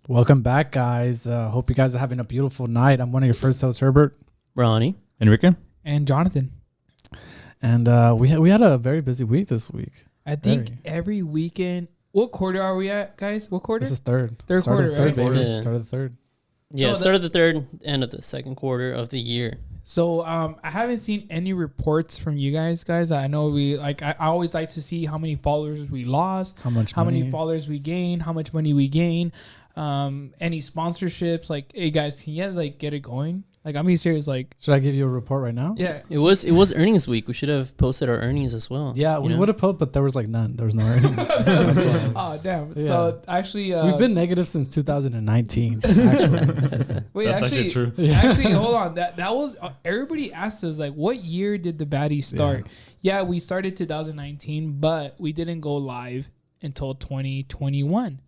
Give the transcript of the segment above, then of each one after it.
Welcome back, guys. Hope you guys are having a beautiful night. I'm one of your first hosts, Herbert. Ronnie. Enrique. And Jonathan. And we had a very busy week this week. I think every weekend. What quarter are we at, guys? What quarter? This is third. Third quarter, third, right? baby. Start of the third. Yeah, start of the third, end of the second quarter of the year. So I haven't seen any reports from you guys. I know I always like to see how many followers we lost, how many followers we gained, how much money we gain, any sponsorships. Like, hey guys, can you guys like get it going? Like, I'm being serious. Like, should I give you a report right now? Yeah, it was earnings week. We should have posted our earnings as well. Yeah, we would have posted, but there was like none. There was no earnings. Oh damn! Yeah. So actually, we've been negative since 2019. Actually, wait, that's actually true. Actually, hold on. That was everybody asked us like, what year did the baddies start? Yeah, we started 2019, but we didn't go live until 2021.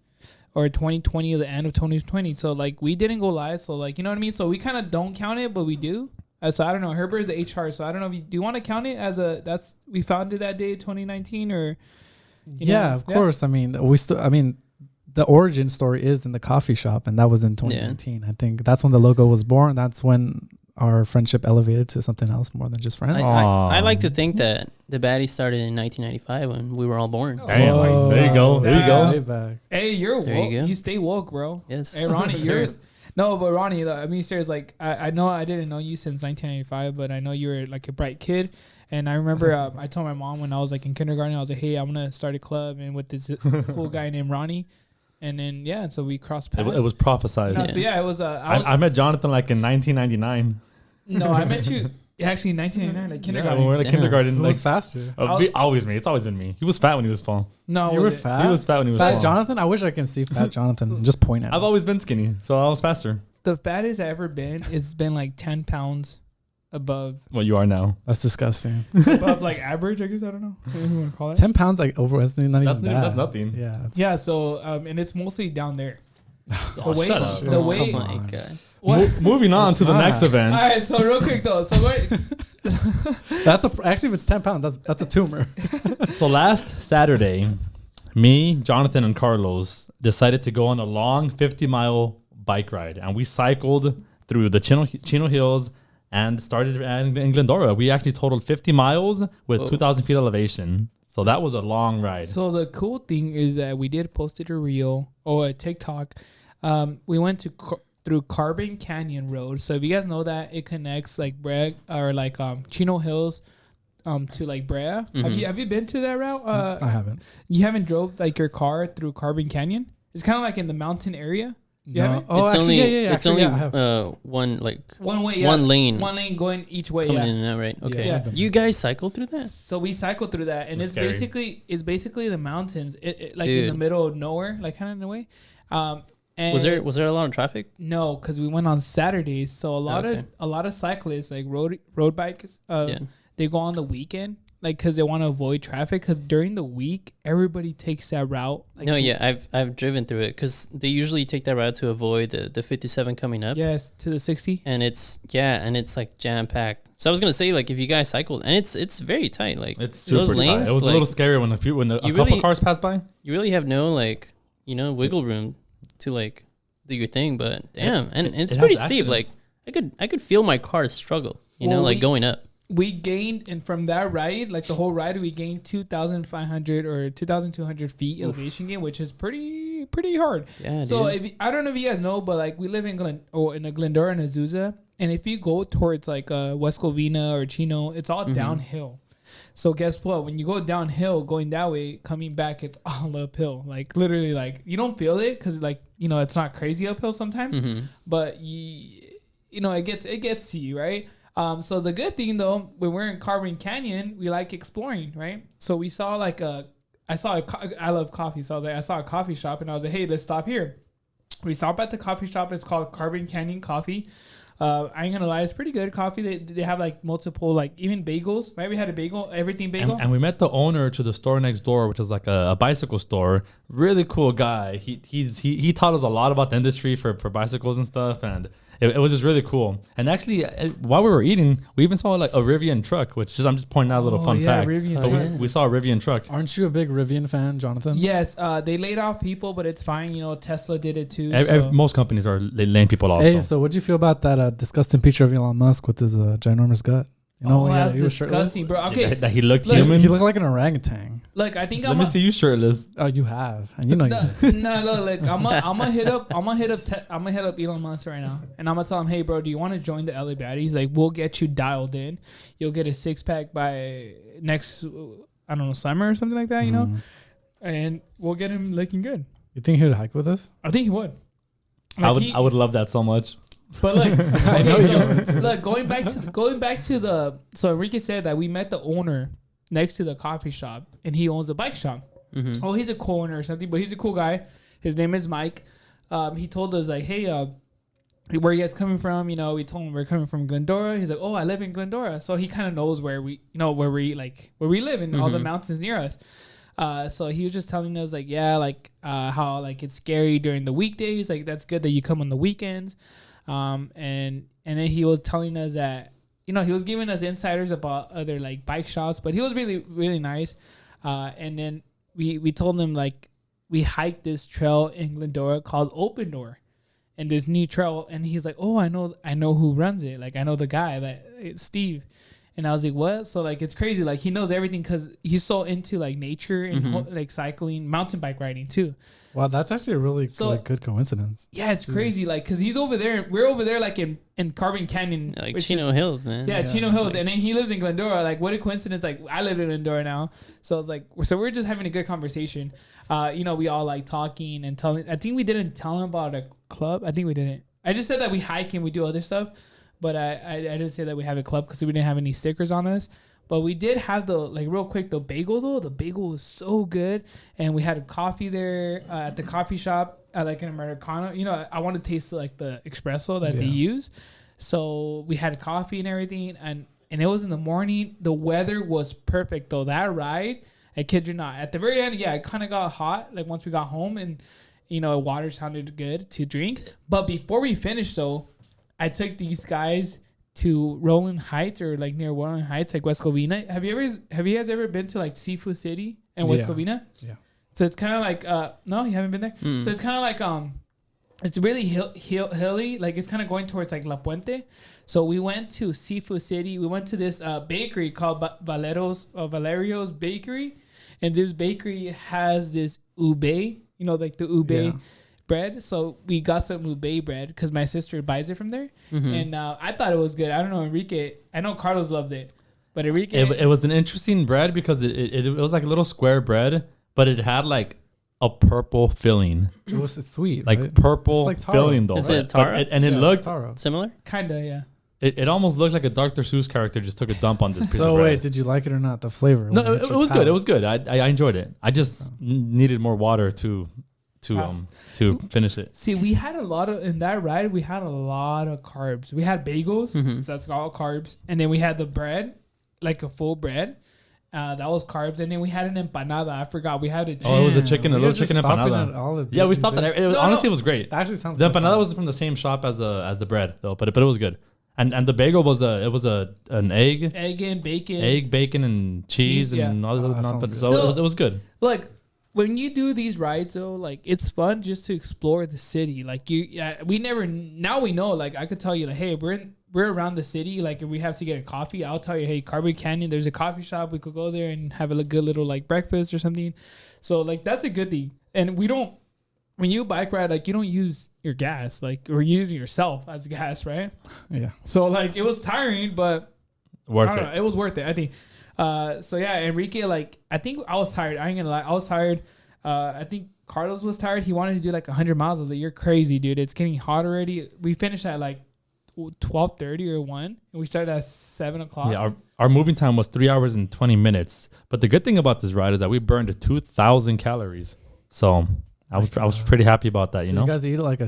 Or 2020, the end of 2020. So, like, we didn't go live. So, like, you know what I mean? So, we kind of don't count it, but we do. So, I don't know. Herbert is the HR. So, I don't know. Do you want to count it as we founded that day, 2019? Or, of course. I mean, the origin story is in the coffee shop, and that was in 2019. I think that's when the logo was born. That's when our friendship elevated to something else more than just friends. I like to think that the baddie started in 1995 when we were all born. Damn, there you go. There you go. Hey, you're there woke. You, you stay woke, bro. Yes. Hey, Ronnie, you're... No, but Ronnie, I mean, serious, like, I know I didn't know you since 1995, but I know you were, like, a bright kid. And I remember I told my mom when I was, like, in kindergarten, I was like, hey, I'm going to start a club and with this cool guy named Ronnie. And then, so we crossed paths. It was prophesized. No, so, it was... I met Jonathan, like, in 1999. No, I met you actually in 1999, like kindergarten. Yeah, when we were in kindergarten. Who like, was faster? Always me. It's always been me. He was fat when he was small. No, you were fat? He was fat when he was fat small. Jonathan? I wish I can see fat Jonathan and just point at him. I've always been skinny, so I was faster. The fattest I've ever been, it's been like 10 pounds above. What you are now. That's disgusting. Above like average, I guess. I don't know. What do you want to call it? 10 pounds like over, that's not even bad. That's nothing. Yeah. Yeah, so, and it's mostly down there. Shut up. The weight. Oh my God. Moving on to the next event. All right, so real quick though. So wait. Actually, if it's 10 pounds, that's a tumor. So last Saturday, me, Jonathan, and Carlos decided to go on a long 50-mile bike ride, and we cycled through the Chino Hills and started in Glendora. We actually totaled 50 miles with 2,000 feet elevation. So that was a long ride. So the cool thing is that we did post it a reel or a TikTok. We went through Carbon Canyon Road. So if you guys know that, it connects like Brea or like Chino Hills to like Brea. Mm-hmm. Have you been to that route? I haven't. You haven't drove like your car through Carbon Canyon? It's kind of like in the mountain area. No. Oh, it's actually, only, yeah. It's actually, only one way, one lane. One lane going each way. coming in and out, right? Okay. Yeah. You guys cycled through that? So we cycled through that, and That's it's basically the mountains. It like Dude. in the middle of nowhere, like kind of in a way. And Was there a lot of traffic? No, because we went on Saturdays. So a lot of cyclists, like road bikes, they go on the weekend, like because they want to avoid traffic. Because during the week, everybody takes that route. Like I've driven through it because they usually take that route to avoid the 57 coming up. Yes, to the 60. And it's like jam packed. So I was gonna say, like, if you guys cycled, and it's very tight. Like, It's super those lanes, tight. It was like, a little scary when a couple cars passed by. You really have no wiggle room to like do your thing. But damn, and it's pretty steep. Like I could feel my car struggle. Going up. We gained, and from that ride, like the whole ride, we gained 2,500 or 2,200 feet elevation gain, which is pretty hard. Yeah, so I don't know if you guys know, but like we live in Glendora and Azusa, and if you go towards like West Covina or Chino, it's all downhill. So guess what? When you go downhill, going that way, coming back, it's all uphill. Like literally, like you don't feel it because like it's not crazy uphill sometimes, but it gets to you, right? So the good thing though, when we're in Carbon Canyon, we like exploring, right? So we saw I love coffee, so I saw a coffee shop, and I was like, hey, let's stop here. We stop at the coffee shop. It's called Carbon Canyon Coffee. I ain't gonna lie, it's pretty good coffee. They have like multiple, like even bagels, right? We had a bagel, everything bagel. And we met the owner to the store next door, which is like a bicycle store. Really cool guy. He taught us a lot about the industry for bicycles and stuff, and it was just really cool. And actually, while we were eating, we even saw like a Rivian truck, which is, I'm just pointing out a little fun fact. We saw a Rivian truck. Aren't you a big Rivian fan, Jonathan? Yes, they laid off people, but it's fine. You know, Tesla did it too. Most companies are laying people off. Hey, so what'd you feel about that disgusting picture of Elon Musk with his ginormous gut? You know, that's disgusting, bro. Okay, that he looked human. He looked like an orangutan. Look, I think Let me see you shirtless. Oh, you have, and you know. No, look, I'm gonna hit up Elon Musk right now, and I'm gonna tell him, hey, bro, do you want to join the LA Baddies? He's like, we'll get you dialed in. You'll get a 6-pack by next, I don't know, summer or something like that, you know, and we'll get him looking good. You think he would hike with us? I think he would. Like I would love that so much. But like, okay, so look, going back to the, so Enrique said that we met the owner next to the coffee shop, and he owns a bike shop. Mm-hmm. Oh, he's a co-owner or something, but he's a cool guy. His name is Mike. He told us like, hey, where you guys coming from? You know, we told him we're coming from Glendora. He's like, oh, I live in Glendora, so he kind of knows where we live in all the mountains near us. So he was just telling us like, yeah, like how like it's scary during the weekdays. Like that's good that you come on the weekends. And then he was telling us that, you know, he was giving us insiders about other like bike shops, but he was really, really nice. And then we told him like we hiked this trail in Glendora called Open Door, and this new trail. And he's like, oh, I know who runs it. Like I know the guy, that it's Steve. And I was like, what? So like, it's crazy. Like he knows everything because he's so into like nature and like cycling, mountain bike riding too. Wow, that's actually a really good coincidence. Yeah, it's crazy. Like, cause he's over there, we're over there, like in Carbon Canyon, like Chino Hills, man. Yeah, Chino Hills, and then he lives in Glendora. Like, what a coincidence! Like, I live in Glendora now, so it's like, so we're just having a good conversation. You know, we all like talking and telling. I think we didn't tell him about a club. I think we didn't. I just said that we hike and we do other stuff, but I didn't say that we have a club because we didn't have any stickers on us. But we did have the bagel though. The bagel was so good. And we had a coffee there at the coffee shop, like an Americano. You know, I want to taste like the espresso that they use. So we had coffee and everything. And it was in the morning. The weather was perfect though. That ride, I kid you not. At the very end, it kind of got hot. Like once we got home and, you know, water sounded good to drink. But before we finished though, I took these guys to Rolling Heights or like near Rolling Heights, like West Covina. Have you guys ever been to like Seafood City and West Covina? Yeah. So it's kind of like no, you haven't been there. So it's kind of like it's really hilly. Like it's kind of going towards like La Puente. So we went to Seafood City. We went to this bakery called Valerio's Bakery, and this bakery has this ube. You know, like the ube. Bread, so we got some ube bread because my sister buys it from there, and I thought it was good. I don't know, Enrique. I know Carlos loved it, but Enrique. It was an interesting bread because it was like a little square bread, but it had like a purple filling. It's sweet, like right? Purple like filling though. Is it taro? And it looked similar. Kinda, yeah. It almost looked like a Dr. Seuss character just took a dump on this piece of bread. Wait, did you like it or not? The flavor? No, it was good. It was good. I enjoyed it. I just needed more water to finish it. See, we had a lot of, in that ride, we had a lot of carbs. We had bagels, so that's all carbs. And then we had the bread, like a full bread. That was carbs. And then we had an empanada. I forgot. We had a chicken. Oh, it was a chicken empanada. Yeah, we stopped at it. Honestly, it was great. That actually sounds good. The empanada was from the same shop as the bread, though, but it was good. And the bagel was an egg. Egg, bacon, and cheese and all that nonsense. So it was good. Like, when you do these rides though, like it's fun just to explore the city. Like we know. Like I could tell you, like, hey, we're around the city. Like if we have to get a coffee, I'll tell you, hey, Carbon Canyon, there's a coffee shop. We could go there and have a good little like breakfast or something. So like that's a good thing. And we don't. When you bike ride, like you don't use your gas, like or using yourself as gas, right? Yeah. So like it was tiring, but worth it. It was worth it, I think. So yeah, Enrique, like I think I was tired. I ain't gonna lie, I was tired. I think Carlos was tired. He wanted to do like 100 miles. I was like, "You're crazy, dude! It's getting hot already." We finished at like 12:30 or 1, and we started at 7 o'clock. Yeah, our moving time was 3 hours and 20 minutes. But the good thing about this ride is that we burned 2,000 calories. So I was pretty happy about that. Did you guys eat like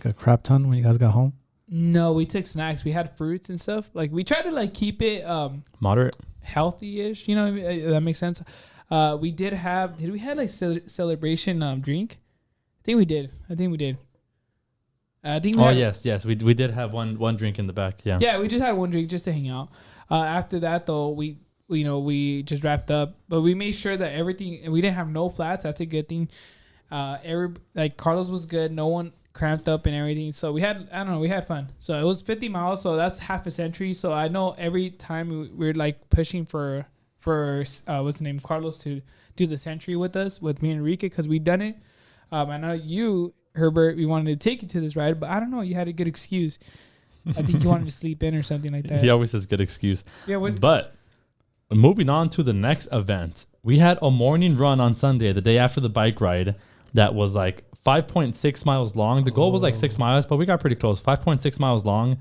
a crap ton when you guys got home? No, we took snacks. We had fruits and stuff. Like we tried to like keep it moderate, healthy-ish. You know, that makes sense. Did we have like celebration drink? I think we did. I think. Yes. We did have one drink in the back. Yeah. Yeah, we just had one drink just to hang out. After that, though, we just wrapped up, but we made sure that everything. We didn't have no flats. That's a good thing. Carlos was good. No one cramped up and everything. So we had fun. So it was 50 miles. So that's half a century. So I know every time we're like pushing for what's the name, Carlos, to do the century with us, with me and Enrique, because we done it. I know you, Herbert, we wanted to take you to this ride, but I don't know, you had a good excuse. I think you wanted to sleep in or something like that. He always has good excuse. Yeah. But moving on to the next event, we had a morning run on Sunday, the day after the bike ride, that was like 5.6 miles long. The goal was like 6 miles, but we got pretty close. 5.6 miles long.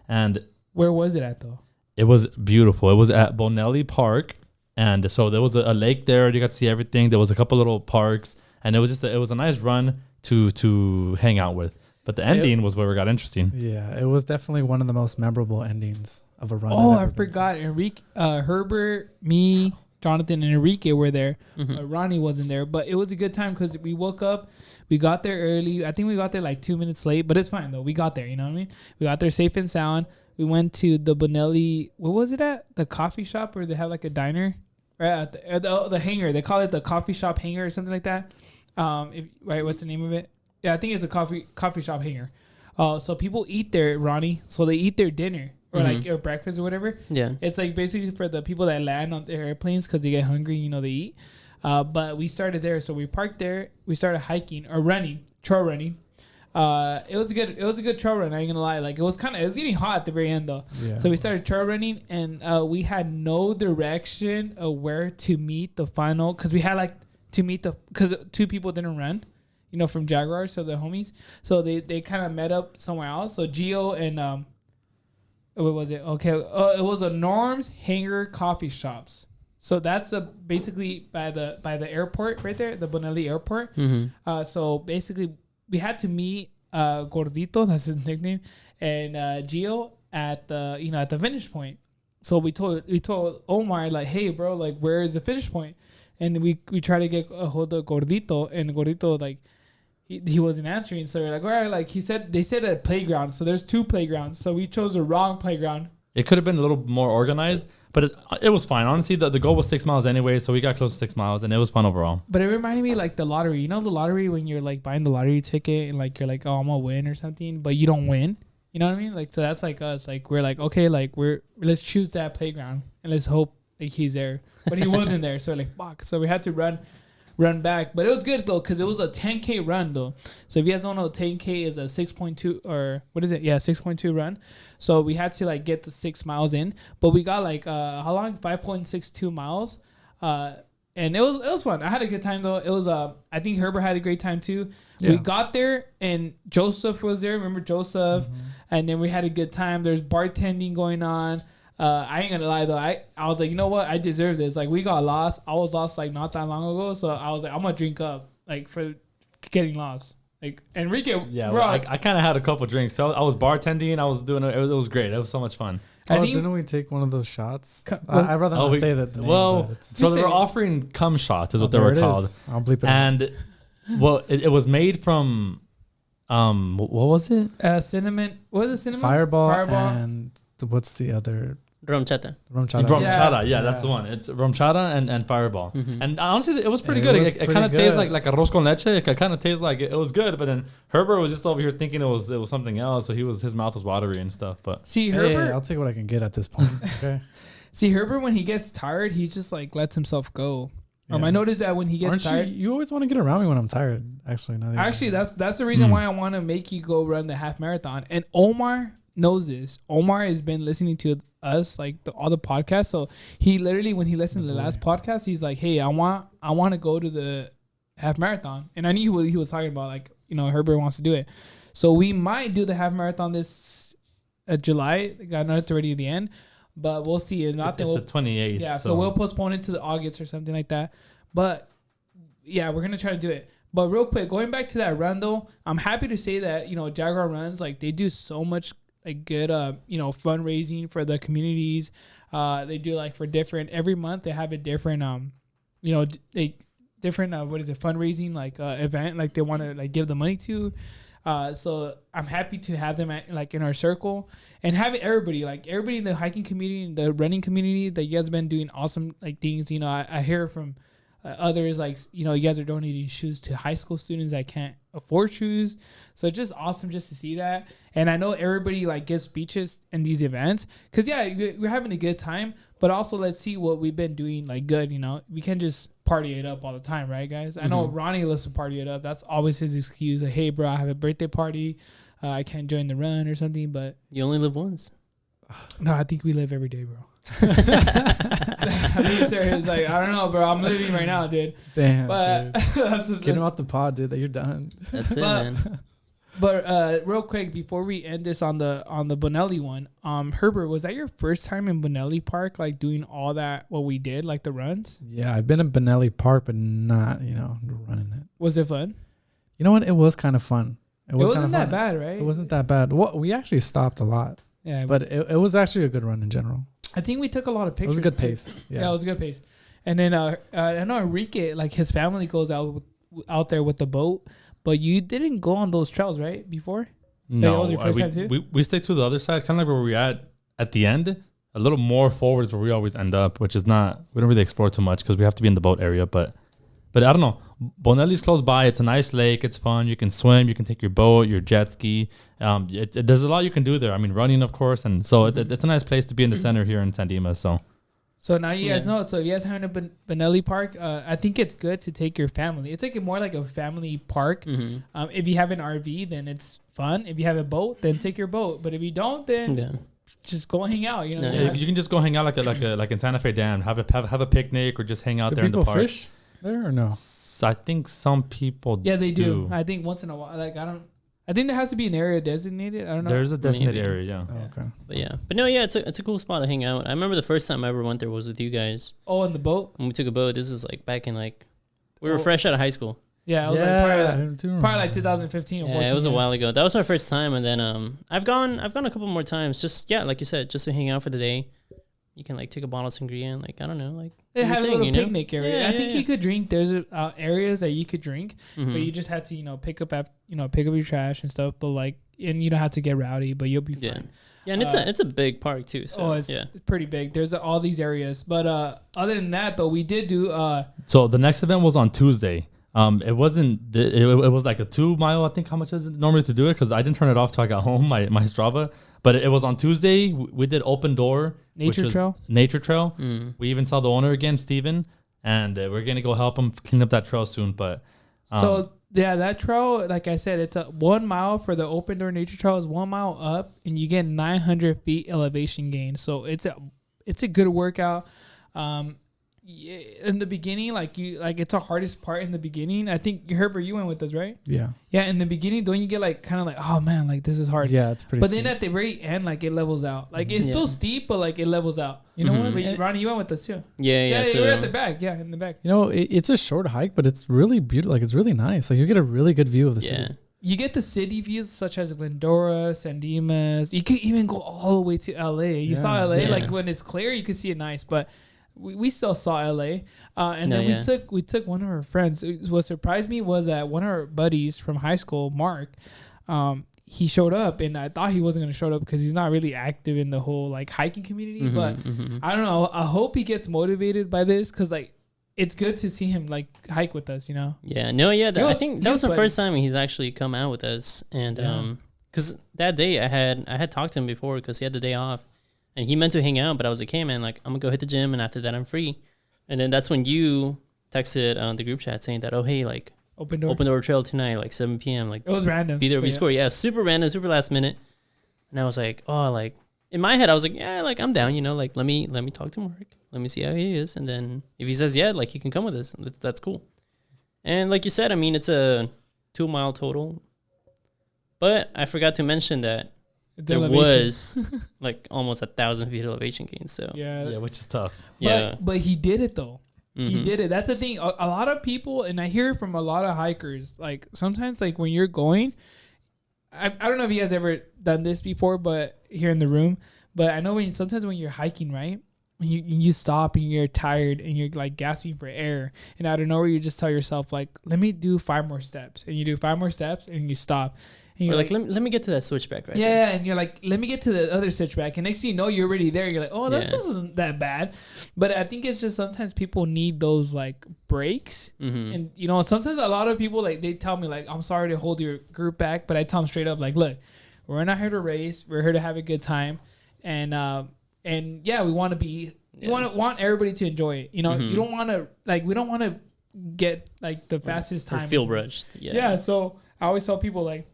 And where was it at, though? It was beautiful. It was at Bonelli Park. And so there was a lake there. You got to see everything. There was a couple little parks. And it was just it was a nice run to hang out with. But the ending was where it got interesting. Yeah, it was definitely one of the most memorable endings of a run. Oh, I forgot. Enrique, Herbert, me, Jonathan, and Enrique were there. Ronnie wasn't there. But it was a good time because we woke up. We got there early. I think we got there like 2 minutes late. But it's fine, though. We got there. You know what I mean? We got there safe and sound. We went to the Bonelli. What was it at? The coffee shop where they have like a diner? Right at the hangar. They call it the coffee shop hangar or something like that. What's the name of it? Yeah, I think it's a coffee shop hangar. So people eat there, Ronnie. So they eat their dinner or or breakfast or whatever. Yeah, it's like basically for the people that land on their airplanes because they get hungry. They eat. But we started there, so we parked there. We started hiking or trail running. It was a good trail run. I ain't gonna lie. Like it was getting hot at the very end though. Yeah. So we started trail running and we had no direction of where to meet the final because we had like to meet because 2 people didn't run, from Jaguar, so the homies. So they kind of met up somewhere else. So Gio and what was it? Okay, it was a Norm's Hangar Coffee Shops. So that's basically by the airport right there, the Bonelli Airport. So basically. We had to meet Gordito, that's his nickname, and Gio at the finish point. So we told Omar like, hey bro, like where is the finish point? And we tried to get a hold of Gordito, and Gordito like he wasn't answering. So we're like, all right, like they said a playground. So there's 2 playgrounds. So we chose the wrong playground. It could have been a little more organized. But it was fine. Honestly, the goal was 6 miles anyway, so we got close to 6 miles, and it was fun overall. But it reminded me like the lottery. You know the lottery when you're like buying the lottery ticket and like you're like, oh, I'm gonna win or something, but you don't win. You know what I mean? Like so that's like us. Like we're like, okay, like let's choose that playground and let's hope like he's there. But he wasn't there, so we're like fuck. So we had to run back. But it was good though because it was a 10K run though. So if you guys don't know, 10K is a 6.2 or what is it? Yeah, 6.2 run. So we had to like get the 6 miles in, but we got like how long? 5.62 miles, and it was fun. I had a good time though. It was I think Herbert had a great time too. Yeah. We got there and Joseph was there. Remember Joseph? And then we had a good time. There's bartending going on. I ain't gonna lie though. I was like, you know what? I deserve this. Like we got lost. I was lost like not that long ago, so I was like, I'm gonna drink up like for getting lost. Like Enrique, yeah, bro, I kind of had a couple drinks. So I was bartending. I was doing it. It was great. It was so much fun. Didn't we take one of those shots? I'd rather not say that. So they were offering cum shots, is what they were called. I'll bleep it. And it was made from, what was it? Cinnamon. What was it? Cinnamon. Fireball. And what's the other? Rum chata. Yeah, that's the one. It's rum chata and Fireball. And honestly, it was pretty good. It kind of tastes like arroz con leche. It kind of tastes like it was good. But then Herbert was just over here thinking it was something else. So his mouth was watery and stuff. But see, Herbert, I'll take what I can get at this point. Okay. See, Herbert, when he gets tired, he just like lets himself go. Yeah. I noticed that when he gets tired, you always want to get around me when I'm tired. Actually, that's the reason why I want to make you go run the half marathon. And Omar knows this. Omar has been listening to us like all the podcasts. So he literally, when he listened to the last podcast, he's like, "Hey, I want to go to the half marathon." And I knew he was talking about like Herbert wants to do it. So we might do the half marathon this July. I know it's already at the end, but we'll see. If not, it's the 28th. Yeah, so we'll postpone it to the August or something like that. But yeah, we're gonna try to do it. But real quick, going back to that run though, I'm happy to say that Jaguar runs, like they do so much like good fundraising for the communities. They do like for different every month they have a different fundraising like event like they want to like give the money to. So I'm happy to have them in our circle and have everybody in the hiking community, the running community, that you guys have been doing awesome things. I hear from others you guys are donating shoes to high school students that can't afford shoes. So it's just awesome just to see that. And I know everybody gives speeches in these events because we're having a good time, but also let's see what we've been doing good. We can't just party it up all the time, right, guys? I know Ronnie loves to party it up. That's always his excuse. Hey, bro, I have a birthday party. I can't join the run or something. But you only live once. No, I think we live every day, bro. He's like, I don't know, bro. I'm living right now, dude. Damn, but dude. Get him off the pod, dude. That you're done. That's it, man. But real quick before we end this on the Bonelli one, Herbert, was that your first time in Bonelli Park, doing all that what we did, the runs? Yeah, I've been in Bonelli Park, but not running it. Was it fun? You know what? It was kind of fun. It wasn't that bad, right? It wasn't that bad. Well, we actually stopped a lot. Yeah, but it was actually a good run in general. I think we took a lot of pictures. It was a good pace. Yeah, it was a good pace. And then I know Enrique, his family goes out there with the boat, but you didn't go on those trails, right? Before? No, that was your first time too? We stayed to the other side, kind of where we're at the end, a little more forward is where we always end up, which is not, we don't really explore too much because we have to be in the boat area, but I don't know. Bonelli's close by. It's a nice lake. It's fun. You can swim. You can take your boat, your jet ski. There's a lot you can do there. I mean, running, of course. And so it's a nice place to be in the center here in San Dimas. So now you guys know. So if you guys have a Bonelli Park, I think it's good to take your family. It's more like a family park. Mm-hmm. If you have an RV, then it's fun. If you have a boat, then take your boat. But if you don't, then just go hang out. You can just go hang out like in Santa Fe Dam. Have a picnic or just hang out there in the park. Do people fish there or no? I think some people they do. I think once in a while. I think there has to be an area designated. I don't know. There's a designated area, yeah. Oh, okay. But it's a cool spot to hang out. I remember the first time I ever went there was with you guys. Oh, in the boat? When we took a boat. This is back in we were fresh out of high school. Yeah, it was probably 2015 or 14. Yeah, it was a while ago. That was our first time, and then I've gone a couple more times. Just like you said, just to hang out for the day. You can take a bottle of sangria and I don't know, they have a little picnic area. Yeah, I think you could drink. There's areas that you could drink, but you just have to pick up your trash and stuff. But and you don't have to get rowdy, but you'll be fine. Yeah, and it's a big park too. So it's pretty big. There's all these areas, but other than that though, we did do. So the next event was on Tuesday. It wasn't. It was a 2 mile. I think how much is it normally to do it? Because I didn't turn it off till I got home. My Strava. But it was on Tuesday. We did open door. Nature Trail. Mm. We even saw the owner again, Steven. And we're going to go help him clean up that trail soon. But that trail, like I said, it's 1 mile for the open door nature trail is 1 mile up. And you get 900 feet elevation gain. So it's a good workout. In the beginning, it's the hardest part in the beginning. I think Herbert, you went with us, right? Yeah. Yeah. In the beginning, don't you get oh man, this is hard. Yeah, it's pretty. But then at the very end, it levels out. It's still steep, but it levels out. You know what? But Ronnie, you went with us too. Yeah. So you're at the back. Yeah, in the back. It's a short hike, but it's really beautiful. It's really nice. You get a really good view of the city. You get the city views such as Glendora, San Dimas. You could even go all the way to LA. You saw LA, when it's clear, you can see it nice, but. We still saw LA, we took one of our friends. What surprised me was that one of our buddies from high school, Mark, he showed up, and I thought he wasn't going to show up because he's not really active in the whole hiking community. But I don't know. I hope he gets motivated by this because it's good to see him hike with us. Yeah. No. Yeah. I think that was the first time he's actually come out with us, and because that day I had talked to him before because he had the day off. And he meant to hang out, but I was like, hey, man, I'm going to go hit the gym, and after that, I'm free. And then that's when you texted the group chat saying that, oh, hey, open door trail tonight, 7 p.m. It was random. Be there, be score. Yeah, super random, super last minute. And I was like, oh, in my head, I was like, yeah, I'm down, let me talk to Mark. Let me see how he is. And then if he says, yeah, he can come with us, that's cool. And like you said, I mean, it's a 2 mile total. But I forgot to mention that there was almost 1,000 feet elevation gain. So yeah, which is tough. But he did it though. Mm-hmm. He did it. That's the thing. A lot of people, and I hear it from a lot of hikers. Sometimes when you're going, I don't know if you guys ever done this before, but here in the room. But I know sometimes when you're hiking, right, you stop and you're tired and you're gasping for air, and out of nowhere you just tell yourself let me do 5 more steps, and you do 5 more steps and you stop. And Or you're like, let me get to that switchback right there. yeah, and you're like, let me get to the other switchback. And next thing you know, you're already there. You're like, oh, this isn't that bad. But I think it's just sometimes people need those like breaks. Mm-hmm. And you know, sometimes a lot of people like they tell me like, I'm sorry to hold your group back, but I tell them straight up like, look, we're not here to race. We're here to have a good time. And yeah, we want to be. You want everybody to enjoy it. You know, you don't want to like. We don't want to get like the fastest time. Or feel rushed. Yeah. Yeah. So I always tell people like,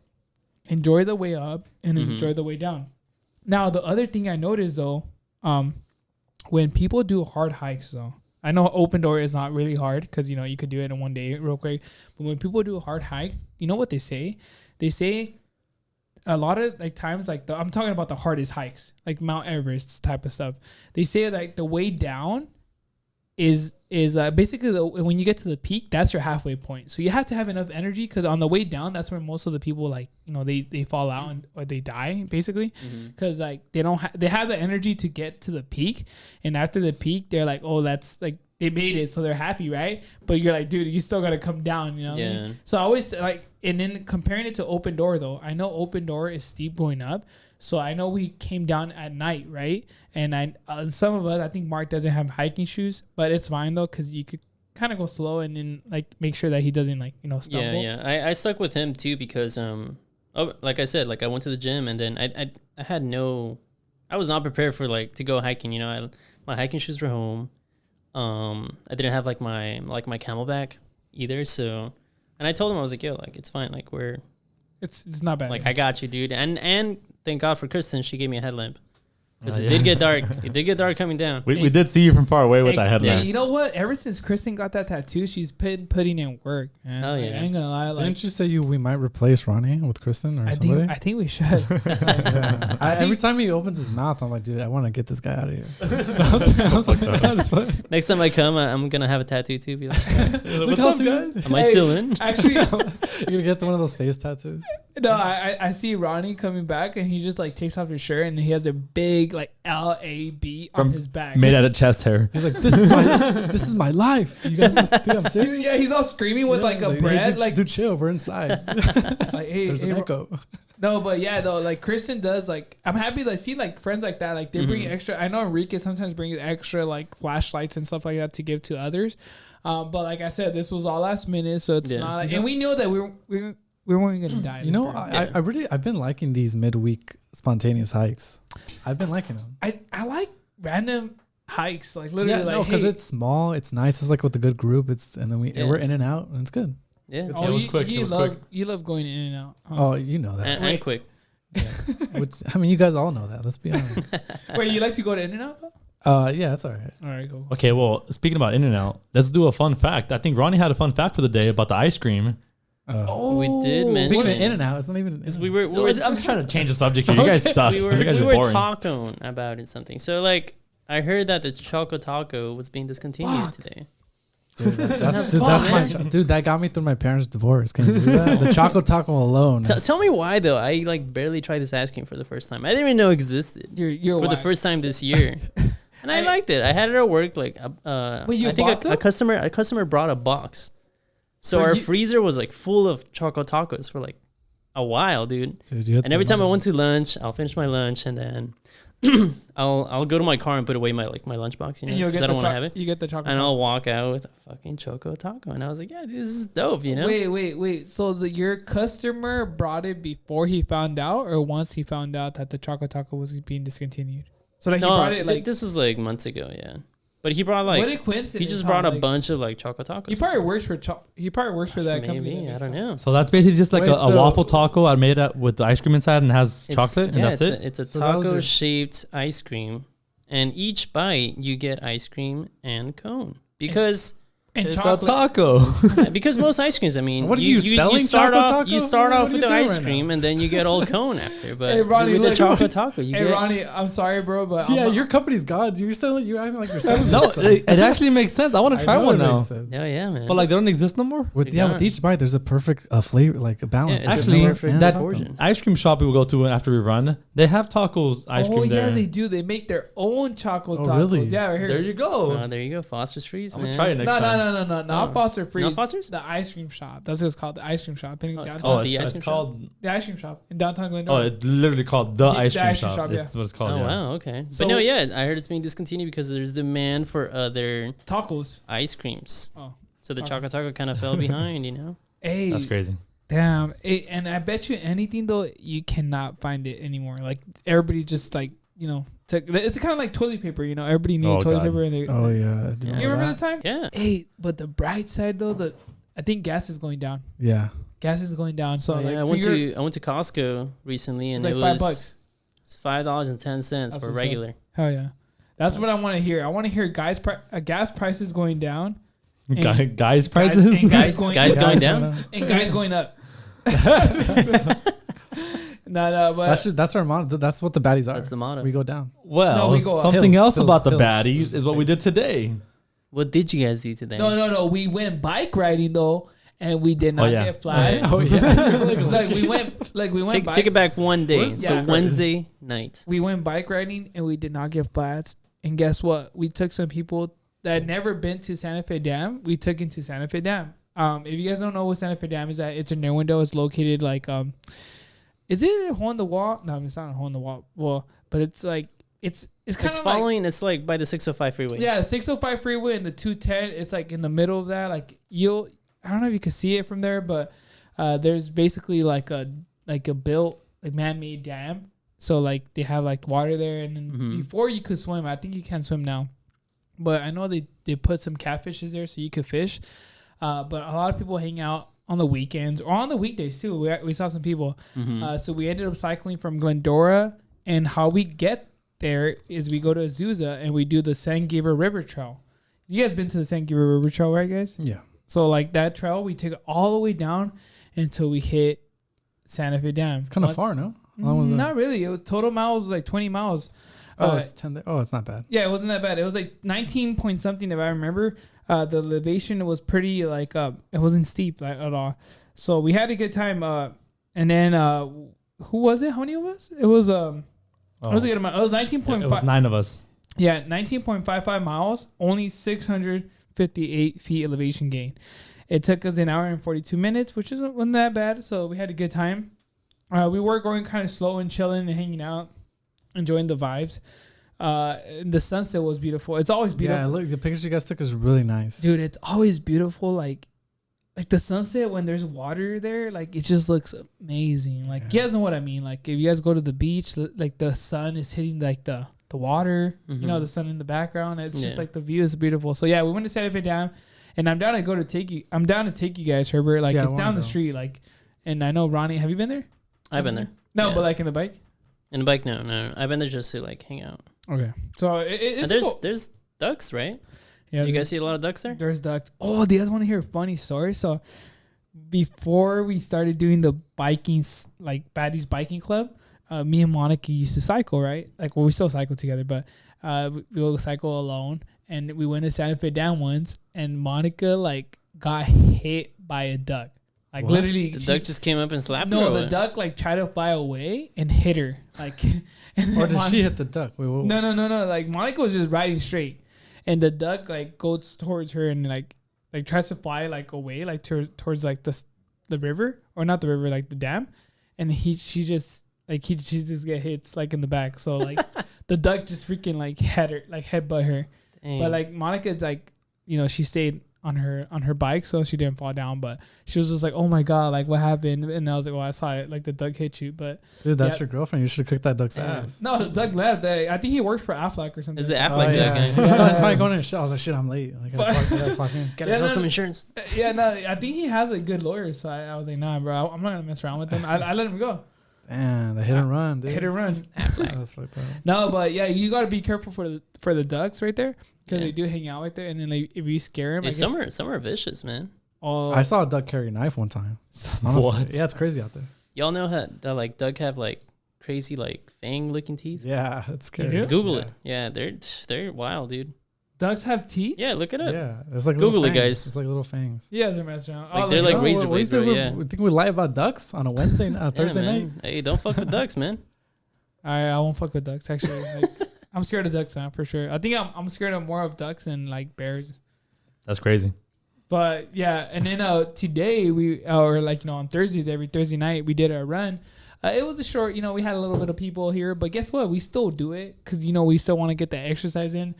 enjoy the way up and enjoy the way down. Now the other thing I noticed though, when people do hard hikes though, I know open door is not really hard because you know you could do it in one day real quick. But when people do hard hikes, you know what they say? They say a lot of like times like I'm talking about the hardest hikes like Mount Everest type of stuff. They say like the way down is basically when you get to the peak, that's your halfway point. So you have to have enough energy because on the way down, that's where most of the people like you know they fall out or they die basically because like they have the energy to get to the peak, and after the peak they're like, oh, that's like they made it, so they're happy, right? But you're like, dude, you still got to come down, you know? Yeah. What I mean? So I always like, and then comparing it to open door though, I know open door is steep going up. So I know we came down at night, right? And some of us, I think Mark doesn't have hiking shoes, but it's fine though, because you could kind of go slow and then like make sure that he doesn't like, you know, stumble. Yeah. I stuck with him too because, like I said, like I went to the gym and then I was not prepared for like to go hiking. You know, my hiking shoes were home. I didn't have like my Camelback either. So, and I told him I was like, yo, like it's fine. Like it's not bad. Like I got you, dude. And thank God for Kristen, she gave me a headlamp. Because it did get dark. It did get dark coming down. We did see you from far away with that headlamp. Yeah, you know what? Ever since Kristen got that tattoo, she's putting in work. Man. Hell yeah. I ain't gonna lie. Like, didn't you say we might replace Ronnie with Kristen or somebody? I think we should. Every time he opens his mouth, I'm like, dude, I want to get this guy out of here. I was like, Next time I come, I'm gonna have a tattoo too. Be like, what's up, guys? Am I still in? Actually, you're gonna get one of those face tattoos. No, I see Ronnie coming back and he just like takes off his shirt and he has a big like LAB on his back. Made out of chest hair. He's like, this is my life. You guys think I'm serious? Yeah, he's all screaming with like a bread. Hey, dude, chill. We're inside. Like, hey, there's an echo. No, but yeah, though, like Kristen does, like I'm happy to see like friends like that. Like they bring extra. I know Enrique sometimes brings extra like flashlights and stuff like that to give to others. But like I said, this was all last minute, so it's not. Like, and we know that we weren't gonna die. You know, I've been liking these midweek spontaneous hikes. I've been liking them. I like random hikes, like literally, like because it's small, it's nice. It's like with a good group. And then we're in and out, and it's good. Yeah. It was quick. You love going in and out. Huh? Oh, you know that. And quick. Yeah. I mean, you guys all know that. Let's be honest. Wait, you like to go to in and out though? Yeah, that's all right. All right, cool. Okay, well, speaking about In-N-Out, let's do a fun fact. I think Ronnie had a fun fact for the day about the ice cream. We did mention speaking of In-N-Out, it's not even. I'm trying to change the subject here. You guys suck. We you were guys are boring. talking about it something. So like, I heard that the Choco Taco was being discontinued today. Dude, that got me through my parents' divorce. Can you do that? The Choco Taco alone. Tell me why though. I like barely tried this ice cream for the first time. I didn't even know it existed. You're for the first time this year. And I liked it. I had it at work. Like, Wait, I think a customer brought a box, so our freezer was like full of Choco Tacos for like a while, dude. And every time I went to lunch, I'll finish my lunch and then I'll go to my car and put away my lunchbox, you know, because I don't want to have it. You get the chocolate, and I'll walk out with a fucking Choco Taco, and I was like, yeah, dude, this is dope, you know. Wait. So your customer brought it before he found out, or once he found out that the Choco Taco was being discontinued? So like he brought it like this was like months ago, yeah. But he brought like what a coincidence. He just brought a bunch of like Choco Tacos. He probably works for that company. Maybe I don't know. So that's basically just like a waffle taco I made up with the ice cream inside and has chocolate, and that's it. It's a taco shaped ice cream, and each bite you get ice cream and cone because. And it's chocolate. a taco. Because most ice creams, I mean, what are you selling? You start Choco off, Taco? you start off with the ice right cream, and then you get all cone after. But hey, Ronnie, with the Choco Taco, you get. Ronnie, I'm sorry, bro, but your company's God. You're acting like you're selling. No, it actually makes sense. I want to try one now. Oh yeah, man. But like, they don't exist no more. With each bite, there's a perfect flavor, like a balance. Yeah, actually, that portion. ice cream shop we will go to after we run, they have tacos ice cream there. Oh yeah, they do. They make their own chocolate tacos. Really? Yeah, right here. There you go. There you go. Foster's Freeze, I'm man. gonna try it next time. No. Not Foster Freeze. Not Foster's? The ice cream shop. That's what it's called. The ice cream shop. In It's downtown. called the it's called. The ice cream shop in downtown Glendora. Oh, it's literally called the ice cream shop. Yeah. That's what it's called. Oh, yeah. wow. Okay. So- But no, yeah. I heard it's being discontinued because there's demand for other Tacos. ice creams. Oh. So the Okay. Choco Taco kind of fell behind, you know? Hey. That's crazy. Damn. And I bet you anything, though, you cannot find it anymore. Like, everybody's just like, it's kind of like toilet paper, Everybody needs toilet God. paper. And they, Oh yeah. Do Yeah. you remember that? the time? Yeah. Hey, but the bright side, though, I think gas is going down. Yeah. Gas is going down. So, Oh, like, yeah, I went to Costco recently, and it's it like was $5. $5.10 That's for what's regular. Hell yeah. That's what I want to hear. I want to hear gas prices going down. And Guys prices. and Guys going going down? and guys going up. No, but That's our motto. That's what the baddies are. That's the motto. We go down. Well, No, we go up. something Hills, else hills, about the hills. baddies is what we did today. What did you guys do today? no. We went bike riding though, and we did not yeah. get flats. Oh yeah. like we went Take it back one day. Where's- So yeah. Wednesday night. We went bike riding and we did not get flats. And guess what? We took some people that had never been to Santa Fe Dam. We took into Santa Fe Dam. If you guys don't know what Santa Fe Dam is at, it's in near window. It's located like is it a hole in the wall? No, it's not a hole in the wall. Well, but it's like it's kind It's of following. It's like by the 605 freeway. like, yeah, the 605 freeway and the 210. It's like in the middle of that. Like I don't know if you can see it from there, but there's basically like a built like man-made dam. So like they have like water there, and then before you could swim. I think you can swim now, but I know they put some catfishes there so you could fish. But a lot of people hang out on the weekends or on the weekdays too. We saw some people. So we ended up cycling from Glendora, and how we get there is we go to Azusa and we do the San Gabriel River Trail. You guys been to the San Gabriel River Trail, right, guys? Yeah. So like that trail, we take it all the way down until we hit Santa Fe Dam. It's kind of far, no? How long was it? Not really. It was total miles like 20 miles. Oh, it's 10. Oh, it's not bad. Yeah, it wasn't that bad. It was like 19 point something if I remember. The elevation was pretty like it wasn't steep like, at all. So we had a good time. And then who was it? How many of us? It was It was 19.5. It was 9 of us. Yeah, 19.55 miles, only 658 feet elevation gain. It took us an hour and 42 minutes, which wasn't that bad. So we had a good time. We were going kind of slow and chilling and hanging out, enjoying the vibes. The sunset was beautiful. It's always beautiful. Yeah, look, the pictures you guys took is really nice. Dude, it's always beautiful. Like the sunset when there's water there, like it just looks amazing. Like you guys know what I mean. Like if you guys go to the beach, like the sun is hitting like the water. You know, the sun in the background. It's just like the view is beautiful. So yeah, we went to Santa Fe Dam, and I'm down to take you guys, Herbert. Like it's down the street. Like, and I know Ronnie. Have you been there? I've been there. No, Yeah. but like in the bike. In the bike, no. I've been there just to like hang out. Okay, so it's There's ducks, right? yeah. You guys see a lot of ducks there? There's ducks. Oh, do you guys want to hear a funny story? So before we started doing the biking, like Baddies Biking Club, me and Monica used to cycle, right? Like, well, we still cycle together, but we will cycle alone. And we went to Santa Fe Dam once, and Monica like got hit by a duck. Like What? literally, The duck just came up and slapped her. no, or the what? duck like tried to fly away and hit her. Like, and Or then did she hit the duck? Wait, whoa. No. Like Monica was just riding straight, and the duck like goes towards her and like tries to fly like away, like towards like the river, or not the river, like the dam, and she just get hits like in the back. So like the duck just freaking like headbutt her. Dang. But like Monica's like, she stayed on her bike, so she didn't fall down. But she was just like, oh my god, like what happened? And I was like, well, I saw it, like the duck hit you. But Dude, that's yeah. your girlfriend. You should have cooked that duck's Yeah. ass. no, the duck left. I think he works for Aflac or something. Is the Oh, Aflac yeah. duck guy? He's probably going in shit. I was like, shit, I'm late. Like, I gotta clock in. Gotta Yeah, sell no, some no. insurance. Yeah, no, I think he has a good lawyer. So I was like, nah, bro, I'm not gonna mess around with him. I let him go. Damn, the hit and run, dude. Hit and run. That's fucked up. No, but yeah, you gotta be careful for the ducks right there, because Yeah. they do hang out right there, and then like if you scare them, Hey, some are vicious, man. I saw a duck carry a knife one time. Honestly. What? Yeah, it's crazy out there. Y'all know how that like duck have like crazy like fang looking teeth? Yeah, it's scary. do? Google Yeah. it. Yeah, they're wild, dude. ducks have teeth. Yeah, look it up. Yeah, it's like Google little it, fangs. guys. It's like little fangs. Yeah, they're messing around. Like, they're like Oh, razor what do you blades, bro. think Yeah. we think we lie about ducks on a Wednesday, Thursday Yeah, night? man. Hey, don't fuck with ducks, man. I won't fuck with ducks. Actually, like, I'm scared of ducks now for sure. I think I'm scared of more of ducks than like bears. That's crazy. But yeah, and then today we or like on Thursdays, every Thursday night we did our run. It was a short, we had a little bit of people here, but guess what? We still do it because we still want to get that exercise in.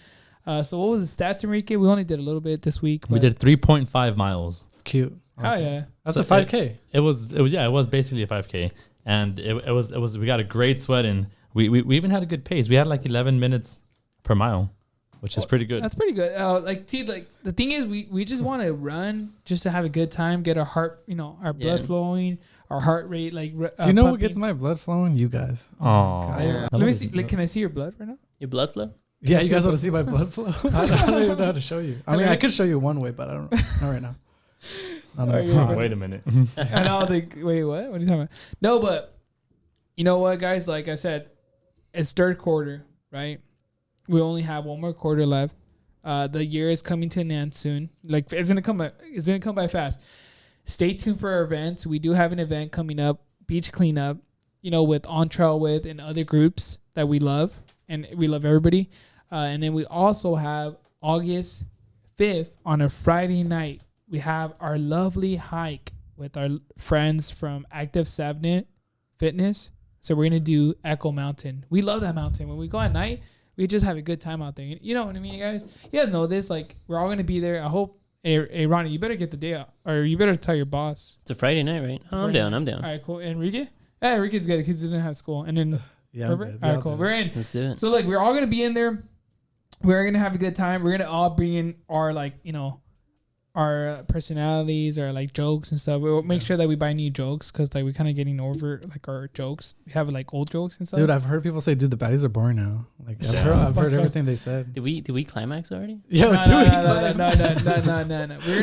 So what was the stats, Enrique? We only did a little bit this week. We did 3.5 miles. It's cute. Oh yeah, that's a 5K. It was basically a 5K, and it was we got a great sweat in. We even had a good pace. We had like 11 minutes per mile, which is pretty good. That's pretty good. The thing is, we just want to run just to have a good time, get our heart, our blood flowing, our heart rate Do you know what gets my blood flowing? You guys. Oh, let me see. Can I see your blood right now? Your blood flow? Yeah, you guys want to see my blood flow? I don't even know how to show you. I mean, I could show you one way, but I don't know. Not right now. Wait a minute. And I was like, wait, what? What are you talking about? No, but you know what, guys? Like I said, it's third quarter, right? We only have one more quarter left. The year is coming to an end soon. Like it's gonna come by fast. Stay tuned for our events. We do have an event coming up, beach cleanup, with On Trail With and other groups that we love, and we love everybody. And then we also have August 5th on a Friday night. We have our lovely hike with our friends from Active Sabnet Fitness. So we're gonna do Echo Mountain. We love that mountain. When we go at night, we just have a good time out there. You know what I mean, you guys? You guys know this. Like we're all gonna be there. I hope. Hey, Ronnie, you better get the day out, or you better tell your boss. It's a Friday night, right? Oh, I'm down. All right, cool. Enrique? Yeah, Enrique's good because he didn't have school. And then yeah, all right, cool. We're in. Let's do it. So we're all gonna be in there. We're gonna have a good time. We're gonna all bring in our our personalities or jokes and stuff. We'll make sure that we buy new jokes because we're kind of getting over our jokes. We have old jokes and stuff. Dude, I've heard people say, "Dude, the baddies are boring now." I've heard everything they said. Did we climax already? Yeah,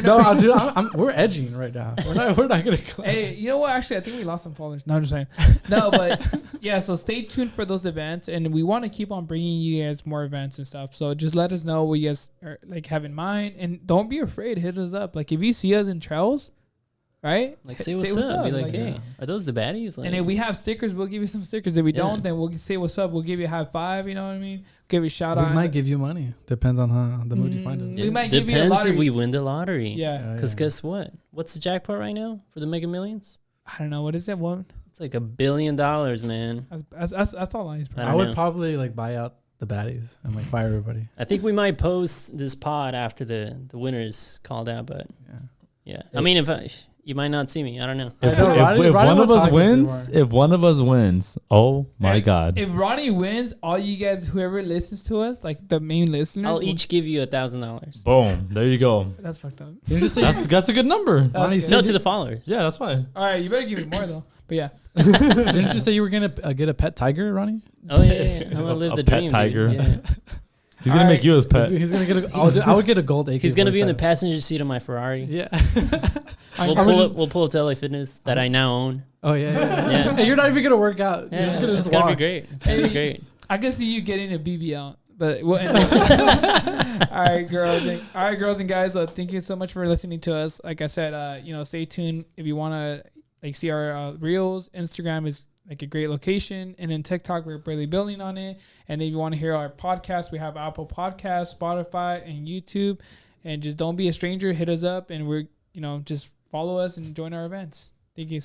No, dude, we're edging right now. We're not gonna. Climax. Hey, you know what? Actually, I think we lost some followers. No, I'm just saying. No, but yeah. So stay tuned for those events, and we want to keep on bringing you guys more events and stuff. So just let us know what you guys are, have in mind, and don't be afraid. Hit us up. If you see us in trails, right? Say what's up. Be like, hey, are those the baddies? And if we have stickers, we'll give you some stickers. If we don't, then we'll say what's up. We'll give you a high five. You know what I mean? Give you a shout out. We might give you money. Depends on how the mood you find us. We might give you a Depends lottery. if we win the lottery. Yeah. Because guess what? What's the jackpot right now for the Mega Millions? I don't know. What is it? One. It's like $1 billion, man. That's all I I I would probably buy out the baddies and fire everybody. I think we might post this pod after the winners called out, but yeah. I mean, you might not see me. I don't know. If one of us wins, oh my God! If Ronnie wins, all you guys, whoever listens to us, the main listeners, I'll each give you $1,000. Boom! There you go. That's fucked up. That's a good number. No, to the followers. Yeah, that's why. All right, you better give me more though. But yeah. Didn't you say you were gonna get a pet tiger, Ronnie? Oh yeah. I'm gonna live the pet dream, tiger. Dude. Yeah. He's gonna make you his pet. He's gonna get I would get a gold AK. He's gonna be in the passenger seat of my Ferrari. Yeah. We'll pull up to LA Fitness that I now own. Oh yeah. Hey, you're not even gonna work out. Yeah, you're just gonna it's gonna be great. It's gonna be great. I can see you getting a BBL. But all right, girls and guys. Thank you so much for listening to us. Like I said, stay tuned if you want to see our reels. Instagram is a great location, and then TikTok we're barely building on it. And if you want to hear our podcast, we have Apple Podcasts, Spotify, and YouTube. And just don't be a stranger. Hit us up, and we're just follow us and join our events. Thank you.